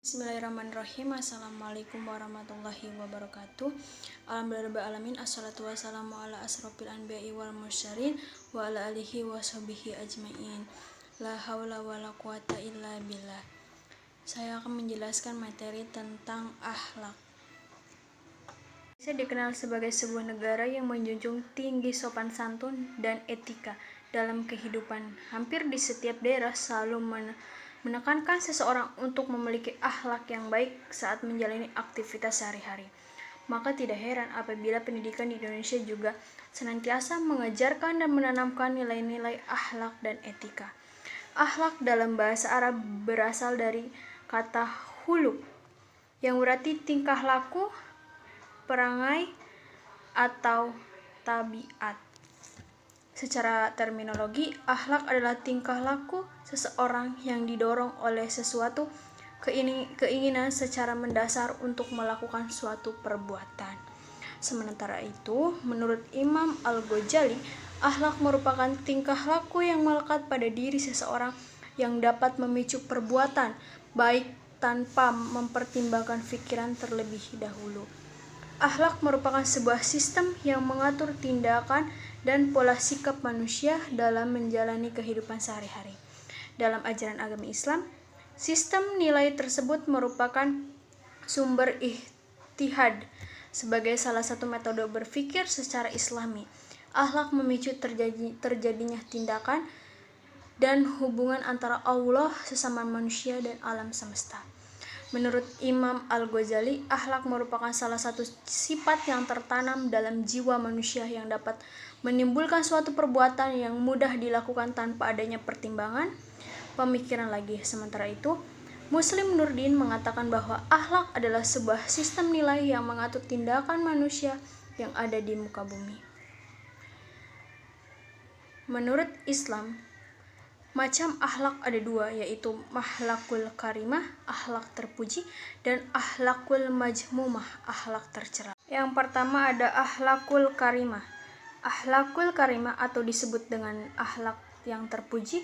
Bismillahirrahmanirrahim. Assalamualaikum warahmatullahi wabarakatuh. Alhamdulillahirrahmanirrahim. Assalatu wassalamu ala asrofil anbiya'i wal mursalin wa ala alihi wa sahbihi ajma'in. La haula wa la quwata illa billah. Saya akan menjelaskan materi tentang akhlak. Indonesia dikenal sebagai sebuah negara yang menjunjung tinggi sopan santun dan etika dalam kehidupan. Hampir di setiap daerah selalu menekankan seseorang untuk memiliki akhlak yang baik saat menjalani aktivitas sehari-hari. Maka tidak heran apabila pendidikan di Indonesia juga senantiasa mengajarkan dan menanamkan nilai-nilai akhlak dan etika. Akhlak dalam bahasa Arab berasal dari kata huluk, yang berarti tingkah laku, perangai, atau tabiat. Secara terminologi, akhlak adalah tingkah laku seseorang yang didorong oleh sesuatu keinginan secara mendasar untuk melakukan suatu perbuatan. Sementara itu, menurut Imam Al-Ghazali, akhlak merupakan tingkah laku yang melekat pada diri seseorang yang dapat memicu perbuatan baik tanpa mempertimbangkan pikiran terlebih dahulu. Akhlak merupakan sebuah sistem yang mengatur tindakan dan pola sikap manusia dalam menjalani kehidupan sehari-hari. Dalam ajaran agama Islam, sistem nilai tersebut merupakan sumber ijtihad sebagai salah satu metode berpikir secara Islami. Akhlak memicu terjadinya tindakan dan hubungan antara Allah, sesama manusia, dan alam semesta. Menurut Imam Al-Ghazali, akhlak merupakan salah satu sifat yang tertanam dalam jiwa manusia yang dapat menimbulkan suatu perbuatan yang mudah dilakukan tanpa adanya pertimbangan, pemikiran lagi. Sementara itu, Muslim Nurdin mengatakan bahwa akhlak adalah sebuah sistem nilai yang mengatur tindakan manusia yang ada di muka bumi. Menurut Islam, macam akhlak ada dua, yaitu akhlakul karimah, akhlak terpuji, dan akhlakul majmumah, akhlak tercela. Yang pertama ada akhlakul karimah. Akhlakul karimah atau disebut dengan akhlak yang terpuji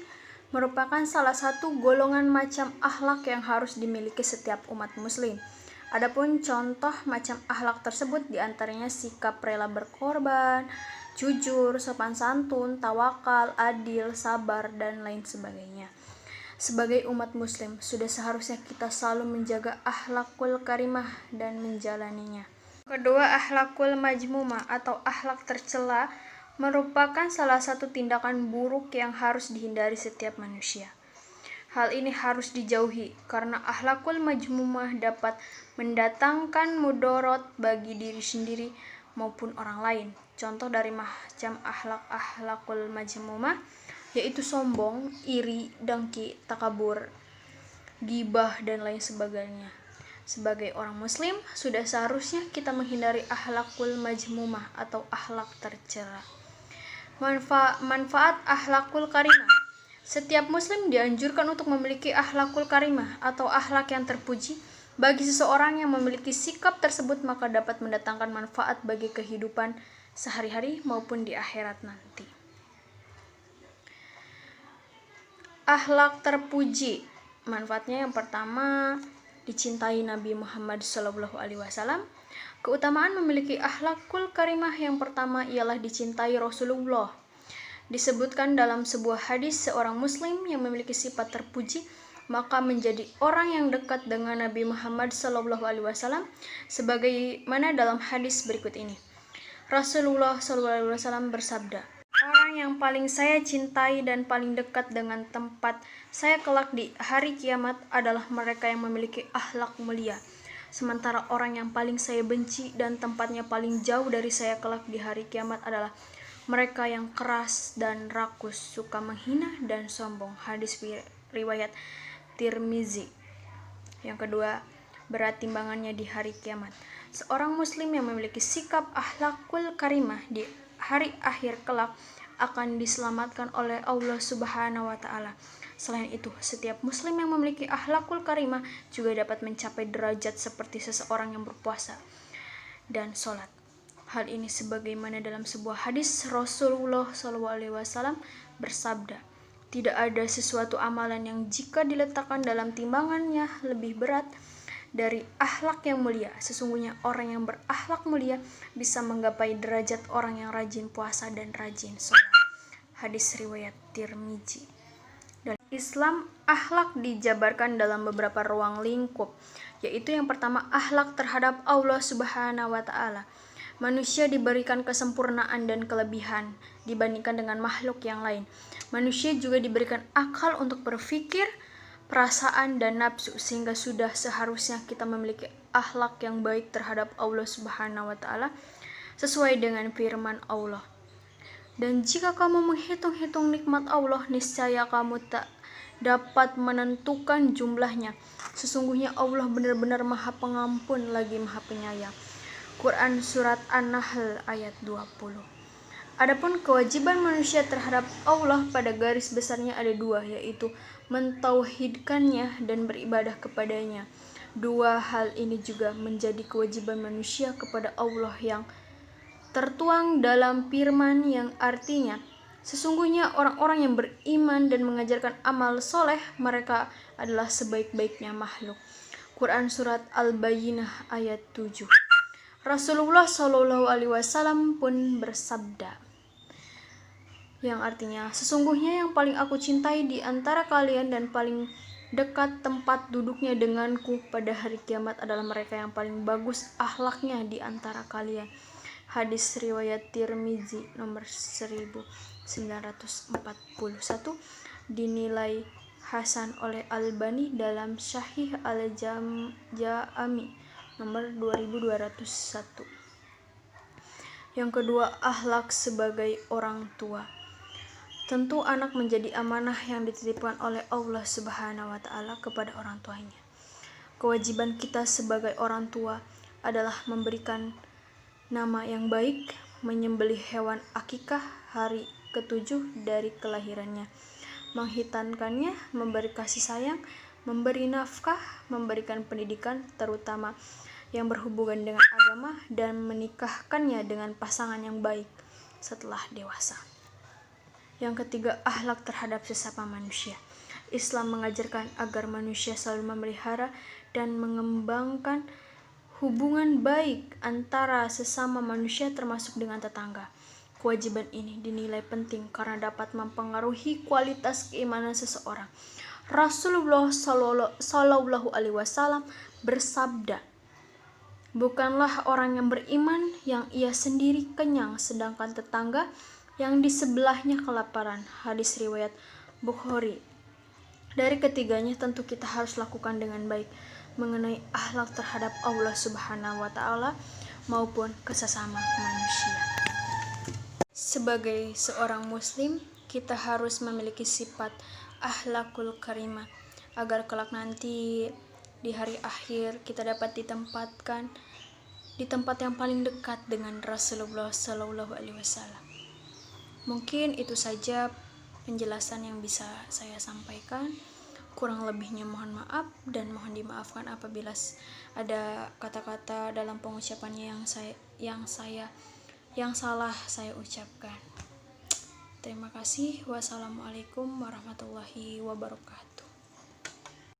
merupakan salah satu golongan macam akhlak yang harus dimiliki setiap umat muslim. Adapun contoh macam akhlak tersebut diantaranya sikap rela berkorban, jujur, sopan santun, tawakal, adil, sabar, dan lain sebagainya. Sebagai umat muslim, sudah seharusnya kita selalu menjaga akhlakul karimah dan menjalaninya. Kedua, akhlakul majmumah atau akhlak tercela merupakan salah satu tindakan buruk yang harus dihindari setiap manusia. Hal ini harus dijauhi karena akhlakul majmumah dapat mendatangkan mudorot bagi diri sendiri maupun orang lain. Contoh dari macam akhlakul majmumah yaitu sombong, iri, dengki, takabur, gibah, dan lain sebagainya. Sebagai orang muslim, sudah seharusnya kita menghindari akhlakul majmumah atau akhlak tercela. Manfaat akhlakul karimah. Setiap muslim dianjurkan untuk memiliki akhlakul karimah atau akhlak yang terpuji. Bagi seseorang yang memiliki sikap tersebut, maka dapat mendatangkan manfaat bagi kehidupan sehari-hari maupun di akhirat nanti. Akhlak terpuji. Manfaatnya yang pertama, dicintai Nabi Muhammad SAW. Keutamaan memiliki akhlakul karimah yang pertama ialah dicintai Rasulullah. Disebutkan dalam sebuah hadis, seorang muslim yang memiliki sifat terpuji maka menjadi orang yang dekat dengan Nabi Muhammad SAW, sebagaimana dalam hadis berikut ini. Rasulullah SAW bersabda, "Orang yang paling saya cintai dan paling dekat dengan tempat saya kelak di hari kiamat adalah mereka yang memiliki akhlak mulia. Sementara orang yang paling saya benci dan tempatnya paling jauh dari saya kelak di hari kiamat adalah mereka yang keras dan rakus, suka menghina dan sombong." Hadis riwayat Tirmizi. Yang kedua, berat timbangannya di hari kiamat. Seorang muslim yang memiliki sikap akhlakul karimah di hari akhir kelak akan diselamatkan oleh Allah Subhanahu wa taala. Selain itu, setiap muslim yang memiliki akhlakul karimah juga dapat mencapai derajat seperti seseorang yang berpuasa dan sholat. Hal ini sebagaimana dalam sebuah hadis Rasulullah SAW bersabda, Tidak ada sesuatu amalan yang jika diletakkan dalam timbangannya lebih berat dari akhlak yang mulia. Sesungguhnya orang yang berakhlak mulia bisa menggapai derajat orang yang rajin puasa dan rajin sholat. Hadis riwayat Tirmizi. Dalam Islam, akhlak dijabarkan dalam beberapa ruang lingkup, yaitu yang pertama, akhlak terhadap Allah Subhanahu wa Ta'ala. Manusia diberikan kesempurnaan dan kelebihan dibandingkan dengan makhluk yang lain. Manusia juga diberikan akal untuk berpikir, perasaan, dan nafsu, sehingga sudah seharusnya kita memiliki akhlak yang baik terhadap Allah Subhanahu wa Ta'ala sesuai dengan firman Allah. Dan jika kamu menghitung-hitung nikmat Allah, niscaya kamu tak dapat menentukan jumlahnya. Sesungguhnya Allah benar-benar Maha Pengampun lagi Maha Penyayang. Quran Surat An-Nahl ayat 20. Adapun kewajiban manusia terhadap Allah pada garis besarnya ada dua, yaitu mentauhidkannya dan beribadah kepadanya. Dua hal ini juga menjadi kewajiban manusia kepada Allah yang tertuang dalam firman yang artinya, sesungguhnya orang-orang yang beriman dan mengajarkan amal soleh, mereka adalah sebaik-baiknya makhluk. Quran Surat Al-Bayyinah ayat 7. Rasulullah Shallallahu Alaihi Wasallam pun bersabda, yang artinya, sesungguhnya yang paling aku cintai di antara kalian dan paling dekat tempat duduknya denganku pada hari kiamat adalah mereka yang paling bagus akhlaknya di antara kalian. Hadis riwayat Tirmizi nomor 1941, dinilai hasan oleh Albani dalam Sahih Al-Jami nomor 2201. Yang kedua, akhlak sebagai orang tua. Tentu anak menjadi amanah yang dititipkan oleh Allah Subhanahu wa Ta'ala kepada orang tuanya. Kewajiban kita sebagai orang tua adalah memberikan nama yang baik, menyembelih hewan akikah hari ke-7 dari kelahirannya, menghitankannya, memberi kasih sayang, memberi nafkah, memberikan pendidikan terutama yang berhubungan dengan agama, dan menikahkannya dengan pasangan yang baik setelah dewasa. Yang ketiga, akhlak terhadap sesama manusia. Islam mengajarkan agar manusia selalu memelihara dan mengembangkan hubungan baik antara sesama manusia termasuk dengan tetangga. Kewajiban ini dinilai penting karena dapat mempengaruhi kualitas keimanan seseorang. Rasulullah Shallallahu Alaihi Wasallam bersabda, bukanlah orang yang beriman yang ia sendiri kenyang sedangkan tetangga yang di sebelahnya kelaparan. Hadis riwayat Bukhari. Dari ketiganya tentu kita harus lakukan dengan baik mengenai akhlak terhadap Allah Subhanahu wa Ta'ala maupun kesesama manusia. Sebagai seorang muslim, kita harus memiliki sifat akhlakul karimah agar kelak nanti di hari akhir kita dapat ditempatkan di tempat yang paling dekat dengan Rasulullah Shallallahu Alaihi Wasallam. Mungkin itu saja penjelasan yang bisa saya sampaikan. Kurang lebihnya mohon maaf dan mohon dimaafkan apabila ada kata-kata dalam pengucapannya yang salah saya ucapkan. Terima kasih. Wassalamualaikum warahmatullahi wabarakatuh.